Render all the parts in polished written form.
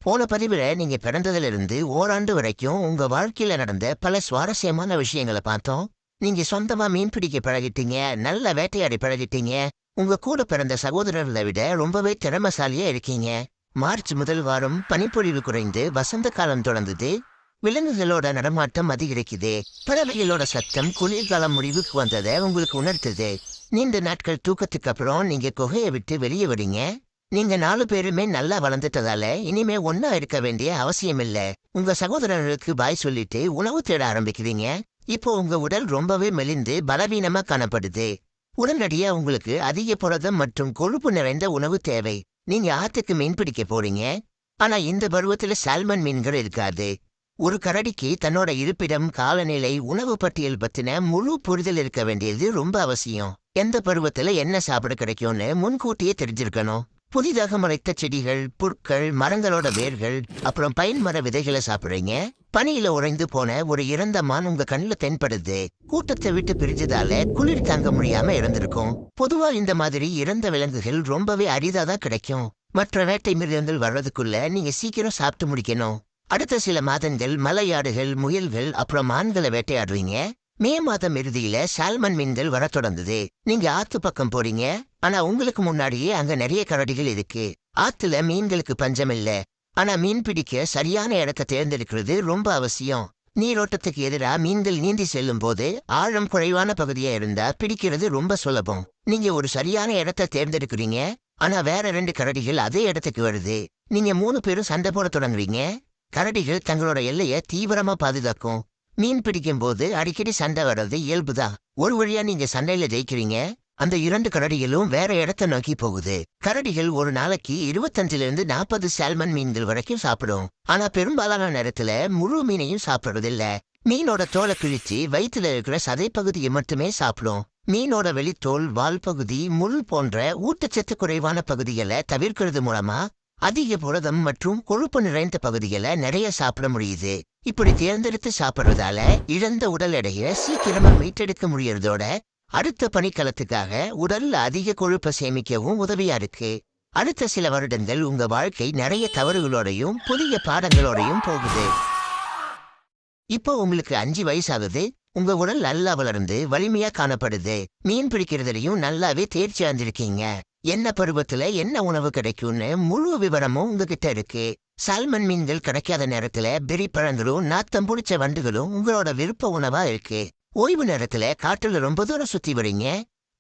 போன பதிவுல நீங்க பிறந்ததிலிருந்து ஓராண்டு வரைக்கும் உங்க வாழ்க்கையில நடந்த பல சுவாரஸ்யமான விஷயங்களை பார்த்தோம். நீங்க சொந்தமா மீன் பிடிக்க பழகிட்டீங்க, நல்ல வேட்டையாடி பழகிட்டீங்க. உங்க கூட பிறந்த சகோதரர்களை விட ரொம்பவே திறமசாலியா இருக்கீங்க. மார்ச் முதல் வாரம் பனிப்பொழிவு குறைந்து வசந்த காலம் தொடர்ந்தது. விலங்குகளோட நடமாட்டம் அதிகரிக்குது. பறவைகளோட சத்தம் குளிர்காலம் முடிவுக்கு வந்ததை உங்களுக்கு உணர்த்துது. நீண்ட நாட்கள் தூக்கத்துக்கு அப்புறம் நீங்க குகையை விட்டு வெளியே வரீங்க. நீங்க 4 பேருமே நல்லா வளர்ந்துட்டதால இனிமே ஒன்னா இருக்க வேண்டிய அவசியம் இல்ல. உங்க சகோதரர்களுக்கு பாய் சொல்லிட்டு உணவு தேட ஆரம்பிக்கிறீங்க. இப்போ உங்க உடல் ரொம்பவே மெலிந்து பலவீனமா காணப்படுது. உடனடியா உங்களுக்கு அதிக புரதம் மற்றும் கொழுப்பு நிறைந்த உணவு தேவை. நீங்க ஆத்துக்கு மீன் பிடிக்க போறீங்க. ஆனா இந்த பருவத்துல சால்மன் மீன்கள் இருக்காது. ஒரு கரடிக்கு தன்னோட இருப்பிடம், காலநிலை, உணவு பட்டியல் பத்தின முழு புரிதல் இருக்க வேண்டியது ரொம்ப அவசியம். எந்த பருவத்துல என்ன சாப்பிட கிடைக்கும்னு முன்கூட்டியே தெரிஞ்சிருக்கணும். புதிதாக முளைத்த செடிகள், புற்கள், மரங்களோட வேர்கள், அப்புறம் பைன் மர விதைகளை சாப்பிடுறீங்க. பனியில உறைந்து போன ஒரு இறந்த மான் உங்க கண்ணுல தென்படுது. கூட்டத்தை விட்டு பிரிஞ்சதால குளிர் தாங்க முடியாம இறந்திருக்கும். பொதுவா இந்த மாதிரி இறந்த விலங்குகள் ரொம்பவே அரிதாதான் கிடைக்கும். மற்ற வேட்டை மிருகங்கள் வர்றதுக்குள்ள நீங்க சீக்கிரம் சாப்பிட்டு முடிக்கணும். அடுத்த சில மாதங்கள் மலையாடுகள், முயல்கள், அப்புறம் மான்களை வேட்டையாடுவீங்க. மே மாதம் இறுதியில சால்மன் மீன்கள் வர தொடங்குது. நீங்க ஆத்து பக்கம் போறீங்க. ஆனா உங்களுக்கு முன்னாடியே அங்க நிறைய கரடிகள் இருக்கு. ஆத்துல மீன்களுக்கு பஞ்சம் இல்ல. ஆனா மீன் பிடிக்க சரியான இடத்தை தேர்ந்தெடுக்கிறது ரொம்ப அவசியம். நீரோட்டத்துக்கு எதிரா மீன்கள் நீந்தி செல்லும் போது ஆழம் குறைவான பகுதியா இருந்தா பிடிக்கிறது ரொம்ப சுலபம். நீங்க ஒரு சரியான இடத்தை தேர்ந்தெடுக்கிறீங்க. ஆனா வேற 2 கரடிகள் அதே இடத்துக்கு வருது. நீங்க 3 பேரும் சண்டை போட தொடங்குறீங்க. கரடிகள் தங்களோட எல்லைய தீவிரமா பாதுகாக்கும். மீன் பிடிக்கும் போது அடிக்கடி சண்டை வர்றது இயல்புதான். ஒரு வழியா நீங்க சண்டையில ஜெயிக்கிறீங்க. அந்த 2 கரடிகளும் வேற இடத்த நோக்கி போகுது. கரடிகள் ஒரு நாளைக்கு 25 40 சால்மன் மீன்கள் வரைக்கும் சாப்பிடும். ஆனா பெரும்பாலான நேரத்துல முழு மீனையும் சாப்பிடுறதில்ல. மீனோட தோலை கிழிச்சு வயிற்றுல இருக்கிற சதை பகுதியை மட்டுமே சாப்பிடும். மீனோட வெளித்தோல், வால் பகுதி, முள் போன்ற ஊட்டச்சத்து குறைவான பகுதிகளை தவிர்க்கிறது மூலமா அதிக புரதம் மற்றும் கொழுப்பு நிறைந்த பகுதிகளை நிறைய சாப்பிட முடியுது. இப்படி தேர்ந்தெடுத்து சாப்பிடுறதால இழந்த உடல் எடையை சீக்கிரமா மீட்டெடுக்க முடியறதோட அடுத்த பனிக்காலத்துக்காக உடல்ல அதிக கொழுப்பை சேமிக்கவும் உதவியா இருக்கு. அடுத்த சில வருடங்கள் உங்க வாழ்க்கை நிறைய தவறுகளோடையும் புதிய பாடங்களோடையும் போகுது. இப்போ உங்களுக்கு 5 வயசாகுது. உங்க உடல் நல்லா வளர்ந்து வலிமையா காணப்படுது. மீன் பிடிக்கிறதுலயும் நல்லாவே தேர்ச்சி அடைஞ்சிருக்கீங்க. என்ன பருவத்துல என்ன உணவு கிடைக்கும்னு முழு விவரமும் உங்ககிட்ட இருக்கு. சால்மன் மீன்கள் கிடைக்காத நேரத்துல பெரி பழங்களும் நாத்தம் புடிச்ச வண்டுகளும் உங்களோட விருப்ப உணவா இருக்கு. ஓய்வு நேரத்துல காட்டுல ரொம்ப தூரம் சுத்தி வரீங்க.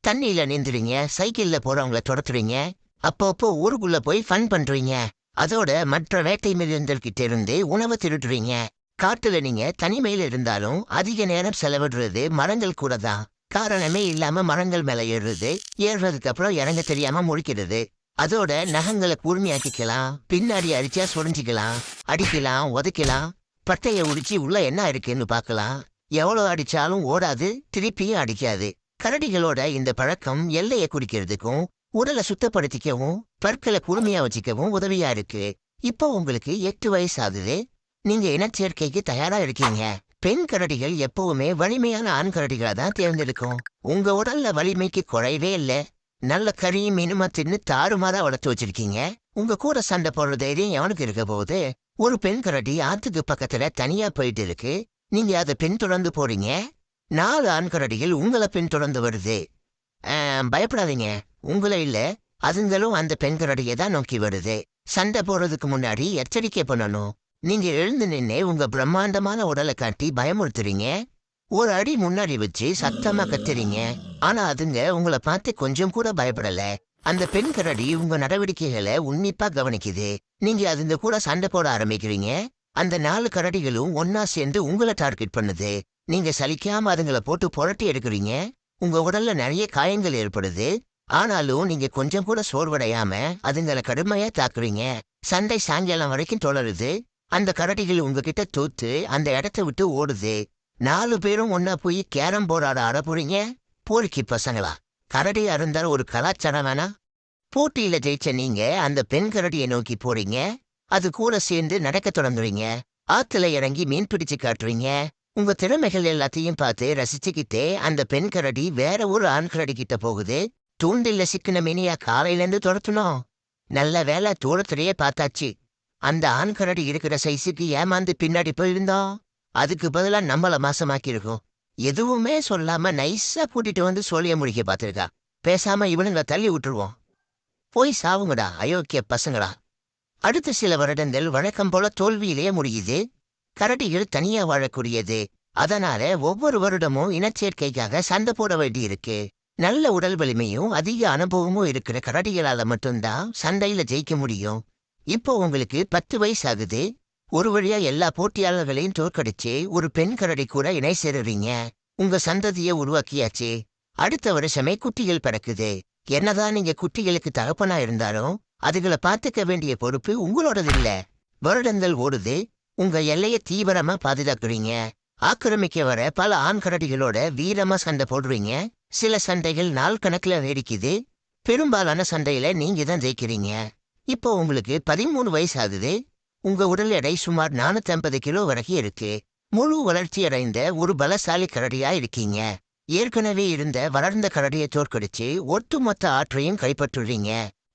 தண்ணியில நீந்துறீங்க, சைக்கிள்ல போறவங்கள துரத்துறீங்க. அப்பப்போ ஊருக்குள்ள போய் ஃபன் பண்றீங்க. அதோட மற்ற வேட்டை மிருகங்கள் கிட்ட இருந்து உணவு திருடுறீங்க. காட்டுல நீங்க தனிமையில இருந்தாலும் அதிக நேரம் செலவிடுறது மரங்கள் கூட தான். காரணமே இல்லாம மரங்கள் மேல ஏறுறதுக்கு அப்புறம் இறங்க தெரியாம முழிக்கிறது. அதோட நகங்களை கூர்மையாக்கிக்கலாம், பின்னாடி அடிச்சா சுரஞ்சிக்கலாம், அடிக்கலாம், உதைக்கலாம், பட்டைய உடிச்சு உள்ள என்ன இருக்குன்னு பார்க்கலாம். எவ்வளவு அடிச்சாலும் ஓடாது, திருப்பியும் அடிக்காது. கரடிகளோட இந்த பழக்கம் எல்லையை குடிக்கிறதுக்கும் உடலை சுத்தப்படுத்திக்கவும் பற்களை கூர்மையா வச்சுக்கவும் உதவியா இருக்கு. இப்போ உங்களுக்கு 8 வயசு ஆகுது. நீங்க இனச்சேர்க்கைக்கு தயாரா இருக்கீங்க. பெண் கரடிகள் எப்பவுமே வலிமையான ஆண் கரடிகளை தான் தேர்ந்தெடுக்கும். உங்க உடல்ல வலிமைக்கு குறைவே இல்ல. நல்ல கறியும் மீனுமா தின்னு தாறுமாறா வளர்த்து வச்சிருக்கீங்க. உங்க கூட சண்டை போடுற தைரியம் எவனுக்கு இருக்க போகுது? ஒரு பெண் கரடி ஆத்துக்கு பக்கத்துல தனியா போயிட்டு இருக்கு. நீங்க அதை பின்தொடர்ந்து போறீங்க. 4 ஆண் கரடிகள் உங்களை பின்தொடர்ந்து வருது. பயப்படாதீங்க, உங்களை இல்ல, அதுங்களும் அந்த பெண் கரடியை தான் நோக்கி வருது. சண்டை போடுறதுக்கு முன்னாடி எச்சரிக்கை பண்ணணும். நீங்க எழுந்து நின்னே உங்க பிரம்மாண்டமான உடலை காட்டி பயமுறுத்துறீங்க. ஒரு அடி முன்னாடி வச்சு சத்தமா கத்துறீங்க. ஆனா அதுங்க உங்களை பார்த்து கொஞ்சம் கூட பயப்படல. அந்த பெண் கரடி உங்க நடவடிக்கைகளை உன்னிப்பா கவனிக்குது. நீங்க அதுங்க கூட சண்டை போட ஆரம்பிக்கிறீங்க. அந்த 4 கரடிகளும் ஒன்னா சேர்ந்து உங்களை டார்கெட் பண்ணுது. நீங்க சலிக்காம அதுங்களை போட்டு புரட்டி எடுக்கிறீங்க. உங்க உடல்ல நிறைய காயங்கள் ஏற்படுது. ஆனாலும் நீங்க கொஞ்சம் கூட சோர்வடையாம அதுங்களை கடுமையா தாக்குறீங்க. சண்டை சாயங்காலம் வரைக்கும் தொடருது. அந்த கரடிகள் உங்ககிட்ட தோத்து அந்த இடத்த விட்டு ஓடுது. 4 பேரும் ஒன்னா போய் கேரம் போர்டு ஆட போறீங்க. போரிக்கு பசங்களா? கரடியா இருந்தாலும் ஒரு கலாச்சாரம் வேணா? போட்டியில ஜெயிச்ச நீங்க அந்த பெண் கரடியை நோக்கி போறீங்க. அது கூட சேர்ந்து நடக்க தொடங்குறீங்க. ஆத்துல இறங்கி மீன் பிடிச்சு காட்டுறீங்க. உங்க திறமைகள் எல்லாத்தையும் பார்த்து ரசிச்சுக்கிட்டே அந்த பெண் கரடி வேற ஒரு ஆண் கரடி கிட்ட போகுது. தூண்டில்ல சிக்கின மீனியா காலையில இருந்து துரத்தணும். நல்ல வேலை தூரத்திலேயே பார்த்தாச்சு. அந்த ஆண் கரடி இருக்கிற சைஸுக்கு ஏமாந்து பின்னாடி போயிருந்தா அதுக்கு பதிலா நம்மள மாசமாக்கியிருக்கோம். எதுவுமே சொல்லாம நைஸா கூட்டிட்டு வந்து சோழிய முடிக்க பார்த்திருக்கா. பேசாம இவனுங்களை தள்ளி விட்டுருவோம். போய் சாவுங்கடா அயோக்கிய பசங்களா. அடுத்த சில வருடங்கள் வழக்கம் போல தோல்வியிலேயே முடியுது. கரடிகள் தனியா வாழக்கூடியது. அதனால ஒவ்வொரு வருடமும் இனச்சேர்க்கைக்காக சண்டை போட வேண்டியிருக்கு. நல்ல உடல் வலிமையும் அதிக அனுபவமும் இருக்கிற கரடிகளால மட்டும்தான் சண்டையில ஜெயிக்க முடியும். இப்போ உங்களுக்கு 10 வயசு ஆகுது. ஒரு வழியா எல்லா போட்டியாளர்களையும் தோற்கடிச்சு ஒரு பெண் கரடி கூட இணை சேருறீங்க. உங்க சந்ததியை உருவாக்கியாச்சு. அடுத்த வருஷமே குட்டிகள் பிறக்குது. என்னதான் நீங்க குட்டிகளுக்கு தகப்பனா இருந்தாலும் அதுகளை பார்த்துக்க வேண்டிய பொறுப்பு உங்களோடது இல்ல. வருடங்கள் ஓடுது. உங்க எல்லைய தீவிரமா பாதுகாக்கிறீங்க. ஆக்கிரமிக்க வர பல ஆண் கரடிகளோட வீரமா சண்டை போடுறீங்க. சில சண்டைகள் நாள் கணக்குல நீடிக்குது. பெரும்பாலான சண்டையில நீங்க தான் ஜெயிக்கிறீங்க. இப்போ உங்களுக்கு 13 வயசு ஆகுது. உங்க உடல் எடை சுமார் 450 கிலோ வரைக்கும் இருக்கு. முழு வளர்ச்சி அடைந்த ஒரு பலசாலி கரடியா இருக்கீங்க. ஏற்கனவே இருந்த வளர்ந்த கரடியை தோற்கடிச்சு ஒட்டுமொத்த ஆற்றையும் கைப்பற்றுறீங்க.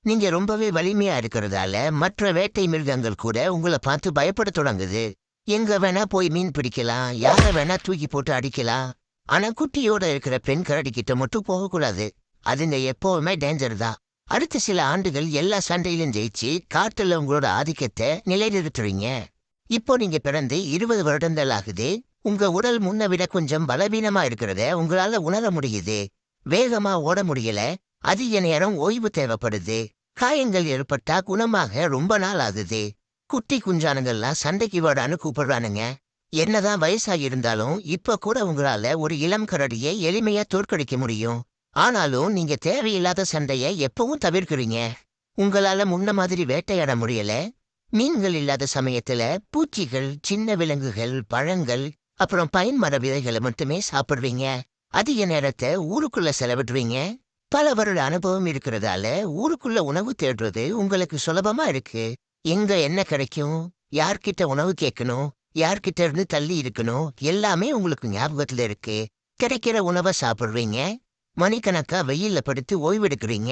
நீங்க ரொம்பவே வலிமையா இருக்கிறதால மற்ற வேட்டை மிருகங்கள் கூட உங்களை பார்த்து பயப்பட தொடங்குது. எங்க வேணா போய் மீன் பிடிக்கலாம், யார வேணா தூக்கி போட்டு அடிக்கலாம். ஆனா குட்டியோட இருக்கிற பெண் கரடி கிட்ட மட்டும் போகக்கூடாது. அதுங்க எப்பவுமே டேஞ்சர் தான். அடுத்த சில ஆண்டுகள் எல்லா சண்டையிலும் ஜெயிச்சு காட்டுல உங்களோட ஆதிக்கத்தை நிலைநிறுத்துறீங்க. இப்போ நீங்க பிறந்து 20 வருடங்கள் ஆகுது. உங்க உடல் முன்ன விட கொஞ்சம் பலவீனமா இருக்கிறத உங்களால உணர முடியுது. வேகமா ஓட முடியல. அதிக நேரம் ஓய்வு தேவைப்படுது. காயங்கள் ஏற்பட்டா குணமாக ரொம்ப நாள் ஆகுது. குட்டி குஞ்சானுங்கள்லாம் சண்டைக்கு வாடான்னு கூப்பிடுறானுங்க. என்னதான் வயசாகி இருந்தாலும் இப்ப கூட உங்களால ஒரு இளம் கரடியை எளிமையா தோற்கடிக்க முடியும். ஆனாலும் நீங்க தேவையில்லாத சண்டைய எப்பவும் தவிர்க்கிறீங்க. உங்களால முன்ன மாதிரி வேட்டையாட முடியல. மீன்கள் இல்லாத சமயத்துல பூச்சிகள், சின்ன விலங்குகள், பழங்கள், அப்புறம் பைன் மர விதைகளை மட்டுமே சாப்பிடுவீங்க. அதிக நேரத்தை ஊருக்குள்ள செலவிடுவீங்க. பல வருட அனுபவம் இருக்கிறதால ஊருக்குள்ள உணவு தேடுறது உங்களுக்கு சுலபமா இருக்கு. எங்க என்ன கிடைக்கும், யார்கிட்ட உணவு கேட்கணும், யார்கிட்ட இருந்து தள்ளி இருக்கணும், எல்லாமே உங்களுக்கு ஞாபகத்துல இருக்கு. கிடைக்கிற உணவை சாப்பிடுறீங்க. மணிக்கணக்கா வெயில்ல படுத்து ஓய்வெடுக்கிறீங்க.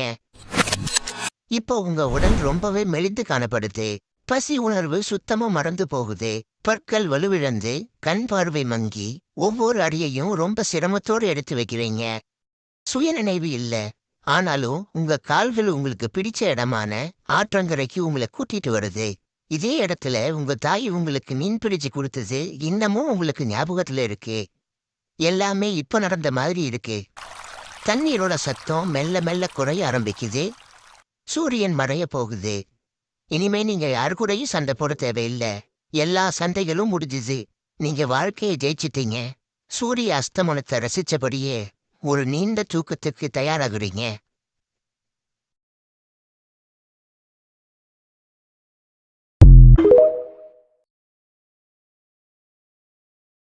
இப்போ உங்க உடல் ரொம்பவே மெலிந்து காணப்படுது. பசி உணர்வு சுத்தமா மறந்து போகுது. பற்கள் வலுவிழந்து கண் பார்வை மங்கி ஒவ்வொரு அடியையும் ரொம்ப சிரமத்தோடு எடுத்து வைக்கிறீங்க. சுயநினைவு இல்ல. ஆனாலும் உங்க கால்கள் உங்களுக்கு பிடிச்ச இடமான ஆற்றங்கரைக்கு உங்களை கூட்டிட்டு வருது. இதே இடத்துல உங்க தாய் உங்களுக்கு மீன் பிடிச்சு கொடுத்தது இன்னமும் உங்களுக்கு ஞாபகத்துல இருக்கு. எல்லாமே இப்ப நடந்த மாதிரி இருக்கு. தண்ணீரோட சத்தம் மெல்ல மெல்ல குறைய ஆரம்பிக்குது. சூரியன் மறைய போகுது. இனிமே நீங்க யாரு கூடயும் சண்டை போட தேவையில்லை. எல்லா சண்டைகளும் முடிஞ்சுது. நீங்க வாழ்க்கையை ஜெயிச்சிட்டீங்க. சூரிய அஸ்தமனத்தை ரசிச்சபடியே ஒரு நீண்ட தூக்கத்துக்கு தயாராகுறீங்க.